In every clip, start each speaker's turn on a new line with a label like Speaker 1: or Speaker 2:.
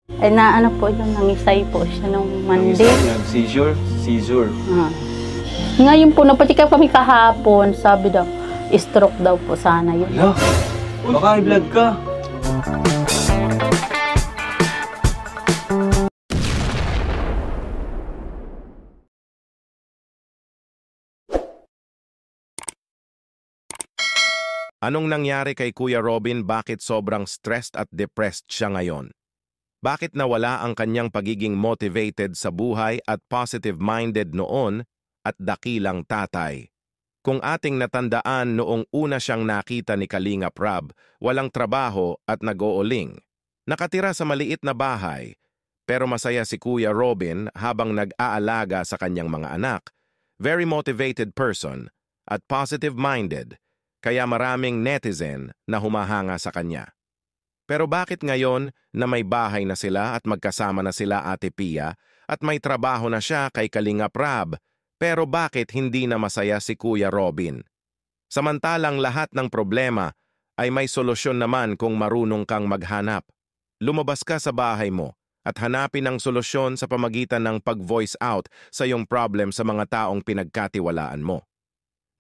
Speaker 1: Ay naano po yun, nangisay po siya nung Monday.
Speaker 2: Nag-seizure? Seizure.
Speaker 1: Ngayon po, napatikap kami kahapon, sabi daw, stroke daw po sana yun.
Speaker 2: Hala, baka high blood ka.
Speaker 3: Anong nangyari kay Kuya Robin, bakit sobrang stressed at depressed siya ngayon? Bakit nawala ang kanyang pagiging motivated sa buhay at positive-minded noon at dakilang tatay? Kung ating natandaan noong una siyang nakita ni Kalingap Rob, walang trabaho at nag-ooling. Nakatira sa maliit na bahay, pero masaya si Kuya Robin habang nag-aalaga sa kanyang mga anak. Very motivated person at positive-minded. Kaya maraming netizen na humahanga sa kanya. Pero bakit ngayon na may bahay na sila at magkasama na sila Ate Pia at may trabaho na siya kay Kalingap Rob, pero bakit hindi na masaya si Kuya Robin? Samantalang lahat ng problema ay may solusyon naman kung marunong kang maghanap. Lumabas ka sa bahay mo at hanapin ang solusyon sa pamagitan ng pag-voice out sa iyong problem sa mga taong pinagkatiwalaan mo.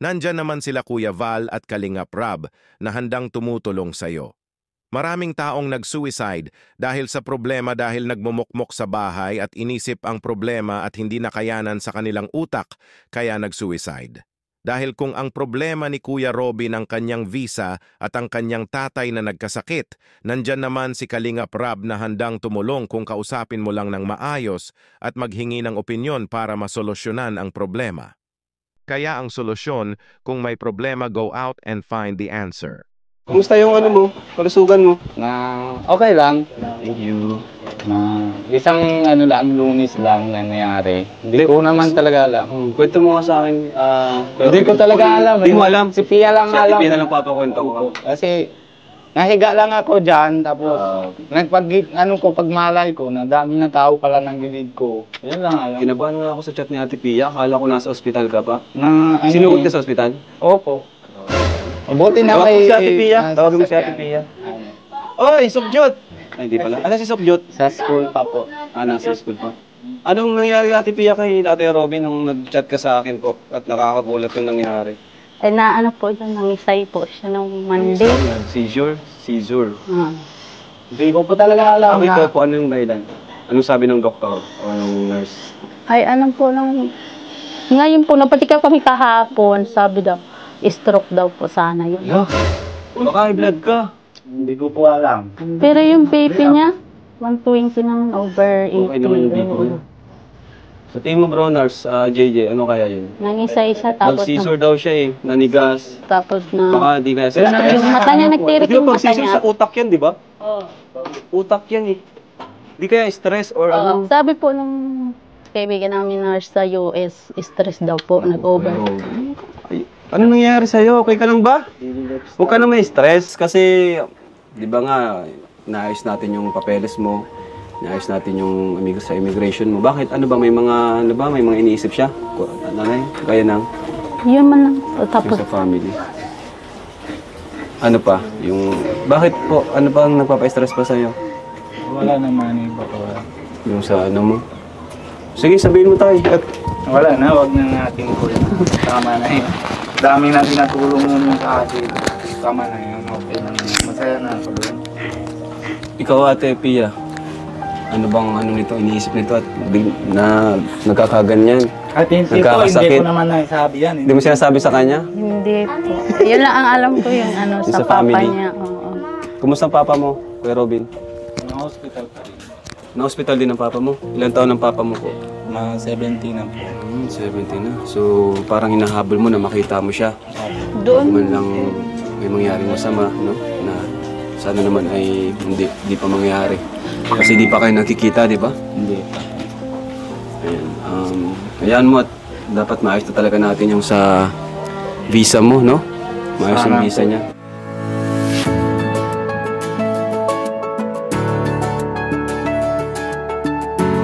Speaker 3: Nandyan naman sila Kuya Val at Kalingap Rob na handang tumutulong sa iyo. Maraming taong nag-suicide dahil sa problema dahil nagmumukmok sa bahay at inisip ang problema at hindi nakayanan sa kanilang utak kaya nag-suicide. Dahil kung ang problema ni Kuya Robin ang kanyang visa at ang kanyang tatay na nagkasakit, nandyan naman si Kalingap Rob na handang tumulong kung kausapin mo lang ng maayos at maghingi ng opinyon para masolusyonan ang problema. Kaya ang solusyon, kung may problema, go out and find the answer.
Speaker 2: Kumusta yung ano mo? Kalusugan mo?
Speaker 4: Okay lang.
Speaker 2: Thank you.
Speaker 4: Isang lang, Lunes lang na nangyari. Hindi ko naman talaga alam.
Speaker 2: Kwento mo nga sa akin.
Speaker 4: Hindi ko talaga alam.
Speaker 2: Hindi mo alam?
Speaker 4: Si Pia lang alam.
Speaker 2: Si Pia lang papakwento ko.
Speaker 4: Kasi nahiga lang ako dyan, tapos pagmalay ko, na dami na tao pala ng gilid ko. Yan lang alam.
Speaker 2: Kinabahan nga ako sa chat ni Ate Pia. Akala ko nasa ospital ka pa.
Speaker 4: Na,
Speaker 2: Sinugod ka sa ospital?
Speaker 4: Opo. Mabuti na
Speaker 2: Tawag mo
Speaker 4: kay...
Speaker 2: si Ate Pia. Tawag mo si Ate Pia. Oy, Sobjot! Ay, hindi pala. Ano si Sobjot?
Speaker 4: Sa school pa po.
Speaker 2: Nasa school pa. Anong nangyari Ate Pia kay Ate Robin nung nag-chat ka sa akin po at nakakagulat yung nangyari?
Speaker 1: Ay naano po yun, nangisay po siya nung Monday.
Speaker 2: Seizure? Seizure.
Speaker 4: Hindi ko po talaga alam
Speaker 2: Ito
Speaker 4: na...
Speaker 2: po, ano yung dahilan? Anong sabi ng doktor o ng nurse?
Speaker 1: Ay ano po nung... Ngayon po, napatikap kami kahapon, sabi daw, stroke daw po sana yun.
Speaker 2: Hala, baka high blood ka.
Speaker 4: Hindi ko po alam.
Speaker 1: Pero yung BP niya, 120 naman over 80.
Speaker 2: Okay naman yung BP niya. Sa tingin mo bro, nurse, JJ, ano kaya yun?
Speaker 1: Nangisay siya, tapos
Speaker 2: Nag-seizure daw siya
Speaker 1: na...
Speaker 2: nanigas.
Speaker 1: Tapos na...
Speaker 2: Baka di na
Speaker 1: Yung mata niya, nagtirik
Speaker 2: Di
Speaker 1: yung
Speaker 2: ba
Speaker 1: mata
Speaker 2: pag-seizure
Speaker 1: niya.
Speaker 2: sa utak yan, di ba?
Speaker 1: Oo.
Speaker 2: Utak yan eh. Di kaya stress or ano?
Speaker 1: Sabi po nung kaibigan namin nurse sa US, stress daw po, nag-over.
Speaker 2: Ay, ano nangyayari sa'yo? Okay ka lang ba? Huwag ka na may stress kasi, di ba nga, naayos natin yung papeles mo, naayos natin yung sa immigration mo. Bakit? Ano ba? May mga iniisip siya? Nanay? Kaya nang?
Speaker 1: Yun man lang. Tapos,
Speaker 2: Yung sa family. Ano pa? Bakit po? Ano pa ang nagpapa-stress pa sa'yo?
Speaker 4: Wala naman eh. Baka wala.
Speaker 2: Yung sa ano mo? Sige, sabihin mo tayo.
Speaker 4: Wala na, wag na natin po yun. Tama na yun. Dami na tinatulong mo sa akin. Tama na yun. Okay na yun. Masaya na ako doon.
Speaker 2: Ikaw Ate Pia, ano bang nito, iniisip nito at nagkakaganyan?
Speaker 4: At hindi
Speaker 2: Nagkakasakit.
Speaker 4: ko naman nasabi yan.
Speaker 2: Hindi mo sinasabi sa kanya?
Speaker 1: hindi po. Yun lang ang alam ko yung ano,
Speaker 2: Yung
Speaker 1: sa
Speaker 2: sa
Speaker 1: papa
Speaker 2: family?
Speaker 1: niya. Oo.
Speaker 2: Kumusta ang papa mo, Kuya Robin?
Speaker 4: Na-hospital pa rin.
Speaker 2: Na-hospital din ang papa mo? Ilan taon ang papa mo po?
Speaker 4: Mga 17 na po.
Speaker 2: 70 na. So, parang hinahabol mo na makita mo siya.
Speaker 1: Doon,
Speaker 2: Man lang may mangyaring masama, no? Na sana naman ay hindi pa mangyari. Kasi di pa kayo nakikita, di ba?
Speaker 4: Hindi pa.
Speaker 2: Ayan. Ayan mo at dapat maayos na talaga natin yung sa visa mo, no? Maayos yung visa niya.